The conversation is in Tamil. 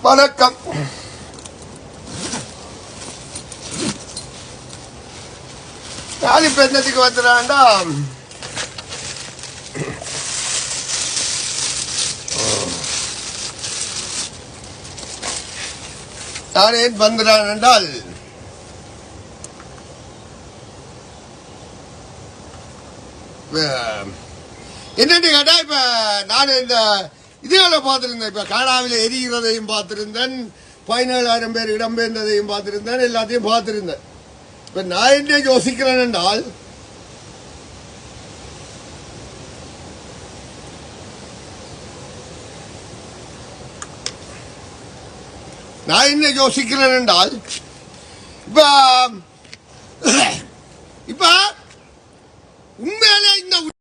வணக்கம். நாலு பெண்ணத்துக்கு வந்துடாண்டா நான் ஏன் வந்துடான் என்றால் என்னன்னு கேட்டா இப்ப நான் இந்த இதுகளை பார்த்திருந்தேன். இப்ப கானாவில எரிகிறதையும் பார்த்திருந்தேன், 17,000 பேர் இடம்பெயர்ந்ததையும் பார்த்திருந்தேன், எல்லாத்தையும் பார்த்திருந்தேன். இப்ப நான் என்ன யோசிக்கிறேன் என்றால் இப்ப